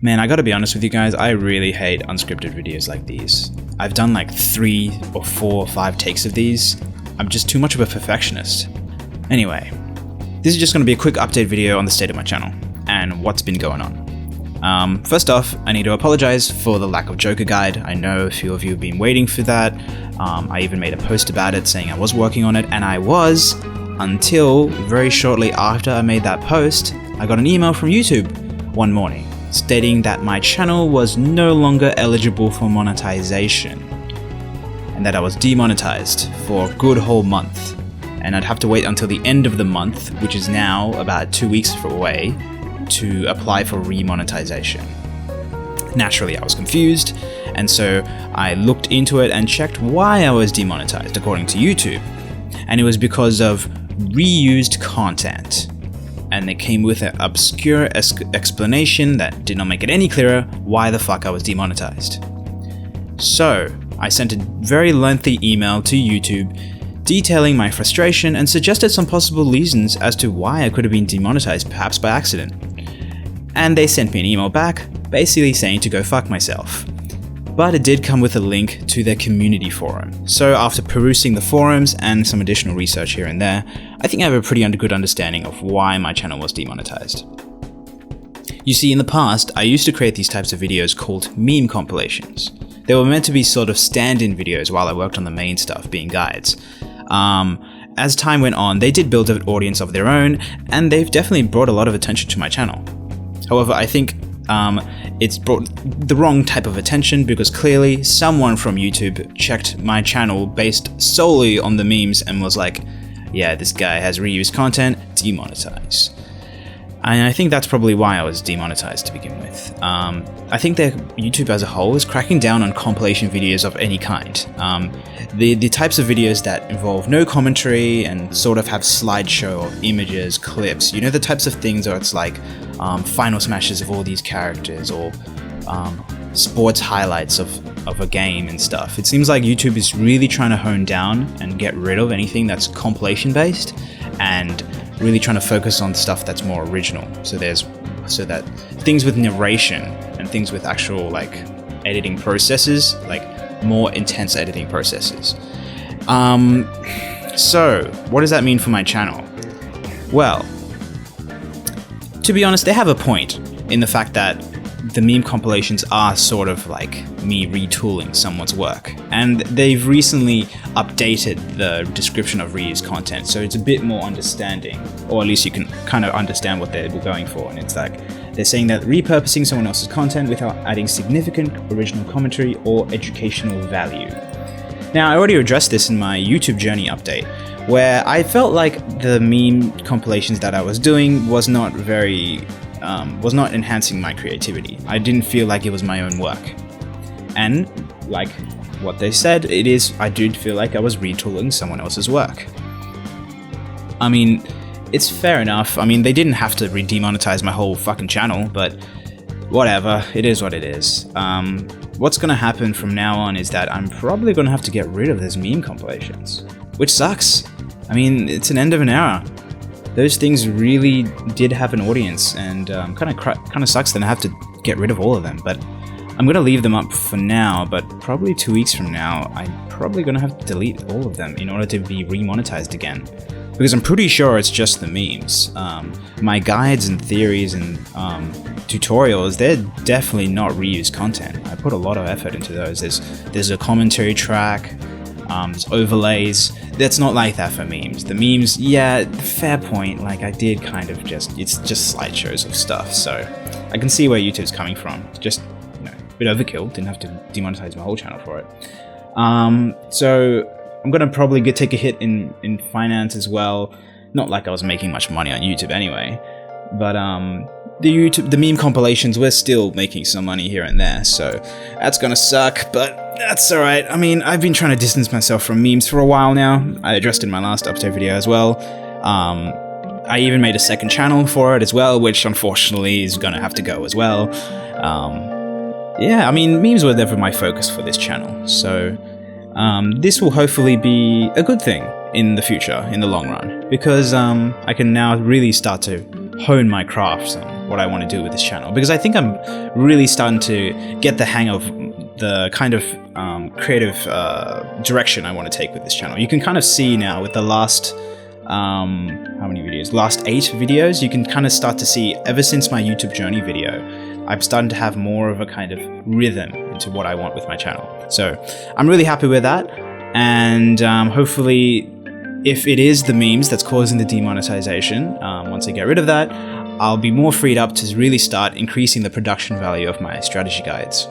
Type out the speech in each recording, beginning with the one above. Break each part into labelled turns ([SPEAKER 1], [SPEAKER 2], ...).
[SPEAKER 1] Man, I gotta be honest with you guys, I really hate unscripted videos like these. I've done like 3 or 4 or 5 takes of these. I'm just too much of a perfectionist. Anyway, this is just gonna be a quick update video on the state of my channel and what's been going on. First off, I need to apologize for the lack of Joker guide. I know a few of you have been waiting for that. I even made a post about it saying I was working on it, and I was, until very shortly after I made that post, I got an email from YouTube one morning stating that my channel was no longer eligible for monetization and that I was demonetized for a good whole month, and I'd have to wait until the end of the month, which is now about 2 weeks away, to apply for remonetization. Naturally, I was confused, and so I looked into it and checked why I was demonetized according to YouTube, and it was because of reused content. And they came with an obscure explanation that did not make it any clearer why the fuck I was demonetized. So, I sent a very lengthy email to YouTube detailing my frustration and suggested some possible reasons as to why I could have been demonetized, perhaps by accident. And they sent me an email back, basically saying to go fuck myself. But it did come with a link to their community forum. So after perusing the forums and some additional research here and there, I think I have a pretty good understanding of why my channel was demonetized. You see, in the past, I used to create these types of videos called meme compilations. They were meant to be sort of stand-in videos while I worked on the main stuff, being guides. As time went on, they did build an audience of their own, and they've definitely brought a lot of attention to my channel. However, I think it's brought the wrong type of attention because clearly someone from YouTube checked my channel based solely on the memes and was like, yeah, this guy has reused content, demonetize. And I think that's probably why I was demonetized to begin with. I think that YouTube as a whole is cracking down on compilation videos of any kind. The types of videos that involve no commentary and sort of have slideshow of images, clips, you know, the types of things where it's like final smashes of all these characters or sports highlights of a game and stuff. It seems like YouTube is really trying to hone down and get rid of anything that's compilation based and really trying to focus on stuff that's more original. So that things with narration and things with actual like editing processes, like more intense editing processes. So what does that mean for my channel? Well, to be honest, they have a point in the fact that the meme compilations are sort of like me retooling someone's work, and they've recently updated the description of reused content, so it's a bit more understanding, or at least you can kind of understand what they were going for. And it's like they're saying that repurposing someone else's content without adding significant original commentary or educational value. Now, I already addressed this in my YouTube journey update, where I felt like the meme compilations that I was doing was not enhancing my creativity. I didn't feel like it was my own work. And like what they said, I did feel like I was retooling someone else's work. I mean, it's fair enough. I mean, they didn't have to demonetize my whole fucking channel, but whatever, it is what it is. What's gonna happen from now on is that I'm probably gonna have to get rid of those meme compilations, which sucks. I mean, it's an end of an era. Those things really did have an audience, and kind of sucks that I have to get rid of all of them. But I'm gonna leave them up for now. But probably 2 weeks from now, I'm probably gonna have to delete all of them in order to be remonetized again, because I'm pretty sure it's just the memes. My guides and theories and tutorials, they're definitely not reused content. I put a lot of effort into those. There's a commentary track. There's overlays. That's not like that for memes. The memes, yeah, fair point. Like I did kind of it's just slideshows of stuff. So I can see where YouTube's coming from. Just, you know, a bit overkill. Didn't have to demonetize my whole channel for it. So I'm gonna probably take a hit in finance as well. Not like I was making much money on YouTube anyway. But the meme compilations, we're still making some money here and there, so that's gonna suck, but that's alright. I mean, I've been trying to distance myself from memes for a while now. I addressed in my last update video as well. I even made a second channel for it as well, which unfortunately is gonna have to go as well. Yeah, I mean, memes were never my focus for this channel, so this will hopefully be a good thing in the future, in the long run, because I can now really start to hone my craft what I want to do with this channel, because I think I'm really starting to get the hang of the kind of creative direction I want to take with this channel. You can kind of see now with the last how many videos? Last 8 videos, you can kind of start to see, ever since my YouTube journey video, I'm starting to have more of a kind of rhythm into what I want with my channel. So I'm really happy with that, and hopefully, if it is the memes that's causing the demonetization, once I get rid of that, I'll be more freed up to really start increasing the production value of my strategy guides.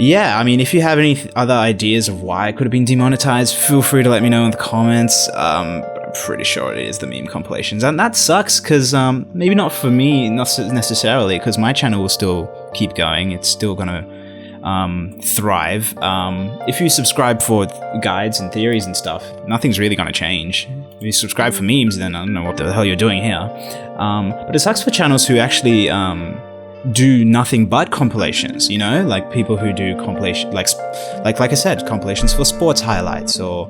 [SPEAKER 1] Yeah, I mean, if you have any other ideas of why it could have been demonetized, feel free to let me know in the comments. I'm pretty sure it is the meme compilations, and that sucks, because maybe not for me, not necessarily, because my channel will still keep going. It's still gonna thrive. If you subscribe for guides and theories and stuff, nothing's really gonna change. If you subscribe for memes, then I don't know what the hell you're doing here. But it sucks for channels who actually do nothing but compilations, you know, like people who do compilation, like I said, compilations for sports highlights, or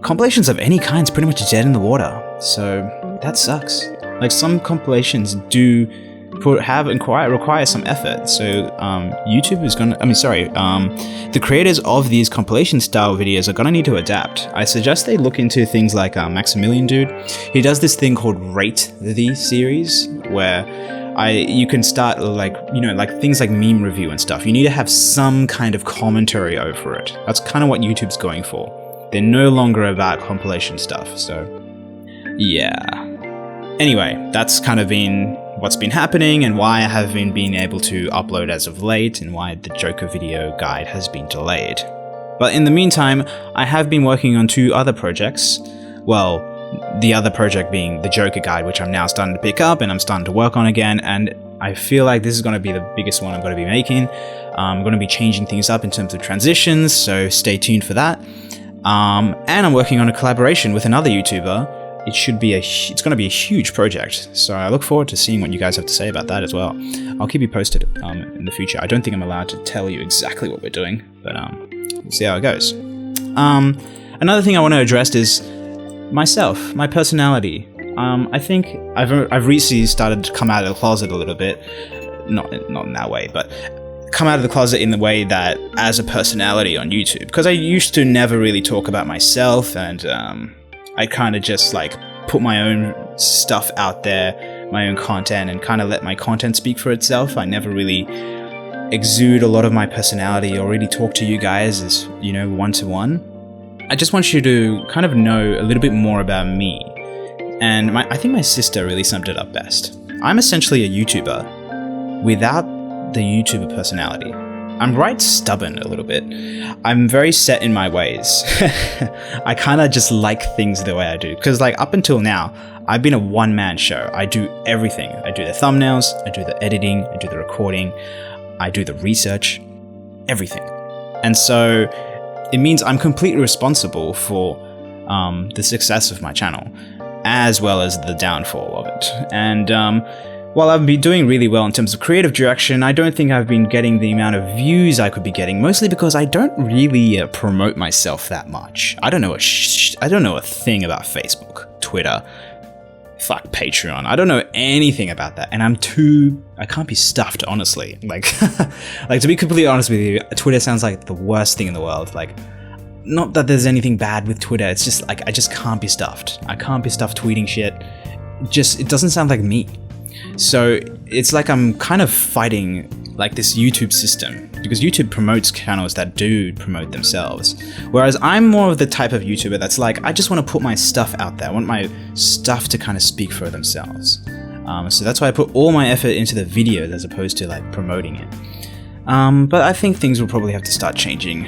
[SPEAKER 1] compilations of any kind is pretty much dead in the water. So that sucks. Like, some compilations do require some effort. So YouTube is gonna, the creators of these compilation style videos are gonna need to adapt. I suggest they look into things like Maximilian Dude. He does this thing called Rate the series, where you can start, like, you know, like things like meme review and stuff. You need to have some kind of commentary over it. That's kind of what YouTube's going for. They're no longer about compilation stuff, so yeah. Anyway, that's kind of been what's been happening, and why I haven't been able to upload as of late, and why the Joker video guide has been delayed. But in the meantime, I have been working on 2 other projects. Well, the other project being the Joker guide, which I'm now starting to pick up and I'm starting to work on again, and I feel like this is going to be the biggest one I'm going to be making. I'm going to be changing things up in terms of transitions, so stay tuned for that. And I'm working on a collaboration with another YouTuber. It's going to be a huge project, so I look forward to seeing what you guys have to say about that as well. I'll keep you posted in the future. I don't think I'm allowed to tell you exactly what we're doing, but we'll see how it goes. Another thing I want to address is myself, my personality. I think I've recently started to come out of the closet a little bit, not in that way, but come out of the closet in the way that as a personality on YouTube, because I used to never really talk about myself, and I kind of just like put my own stuff out there, my own content, and kind of let my content speak for itself. I never really exude a lot of my personality or really talk to you guys as, you know, one-to-one. I just want you to kind of know a little bit more about me. And I think my sister really summed it up best. I'm essentially a YouTuber without the YouTuber personality. I'm right stubborn a little bit. I'm very set in my ways. I kind of just like things the way I do. Because like up until now, I've been a one-man show. I do everything. I do the thumbnails, I do the editing, I do the recording, I do the research, everything. And so it means I'm completely responsible for the success of my channel, as well as the downfall of it. And while I've been doing really well in terms of creative direction, I don't think I've been getting the amount of views I could be getting, mostly because I don't really promote myself that much. I don't know a thing about Facebook, Twitter, fuck Patreon. I don't know anything about that, and I can't be stuffed, honestly. Like, to be completely honest with you, Twitter sounds like the worst thing in the world. Like, not that there's anything bad with Twitter, it's just like, I just can't be stuffed. I can't be stuffed tweeting shit. It doesn't sound like me. So it's like I'm kind of fighting like this YouTube system, because YouTube promotes channels that do promote themselves, whereas I'm more of the type of YouTuber that's like, I just want to put my stuff out there. I want my stuff to kind of speak for themselves. So that's why I put all my effort into the videos as opposed to like promoting it. But I think things will probably have to start changing,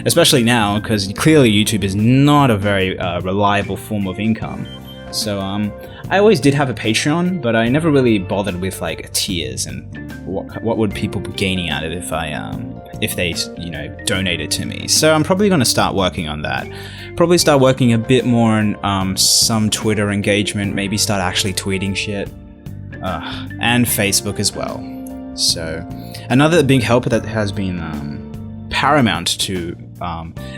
[SPEAKER 1] especially now, because clearly YouTube is not a very reliable form of income. So I always did have a Patreon, but I never really bothered with like tiers and what would people be gaining out of it if they, you know, donated to me. So I'm probably going to start working on that. Probably start working a bit more on some Twitter engagement, maybe start actually tweeting shit, and Facebook as well. So another big help that has been paramount to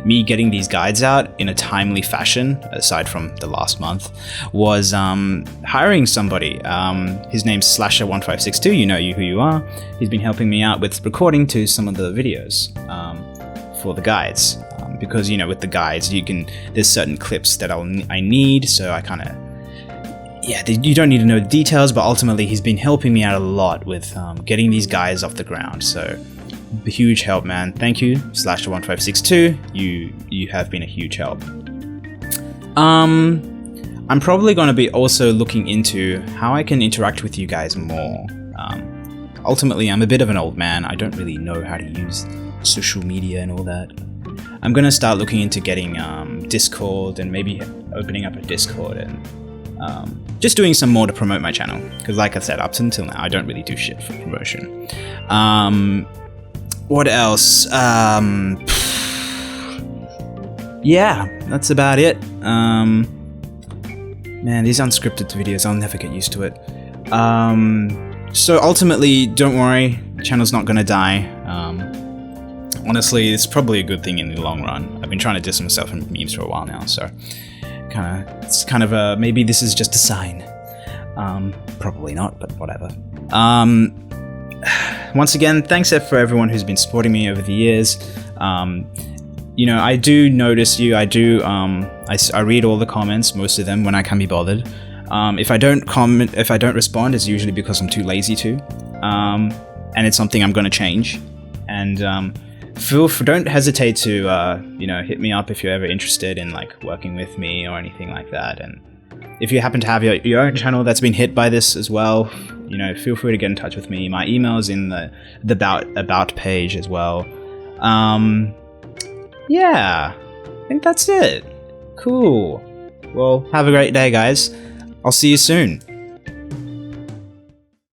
[SPEAKER 1] me getting these guides out in a timely fashion, aside from the last month, was hiring somebody. His name's Slasher1562, you know who you are. He's been helping me out with recording to some of the videos for the guides. Because, you know, with the guides, there's certain clips that I need, so I kind of, yeah, you don't need to know the details, but ultimately he's been helping me out a lot with getting these guides off the ground, so huge help, man. Thank you, Slasher1562, you have been a huge help. I'm probably going to be also looking into how I can interact with you guys more. Ultimately, I'm a bit of an old man, I don't really know how to use social media and all that. I'm gonna start looking into getting Discord and maybe opening up a Discord and just doing some more to promote my channel. Because like I said, up until now, I don't really do shit for promotion. What else? Yeah, that's about it. Man, these unscripted videos, I'll never get used to it. So ultimately, don't worry, the channel's not gonna die. Honestly, it's probably a good thing in the long run. I've been trying to distance myself from memes for a while now, so it's kind of a, maybe this is just a sign. Probably not, but whatever. Once again, thanks for everyone who's been supporting me over the years. You know, I do notice you. I do. I read all the comments, most of them, when I can be bothered. If I don't comment, if I don't respond, it's usually because I'm too lazy to. And it's something I'm going to change. And don't hesitate to you know, hit me up if you're ever interested in like working with me or anything like that. And if you happen to have your own channel that's been hit by this as well, you know, feel free to get in touch with me. My email is in the about page as well. Yeah, I think that's it. Cool. Well, have a great day, guys. I'll see you soon.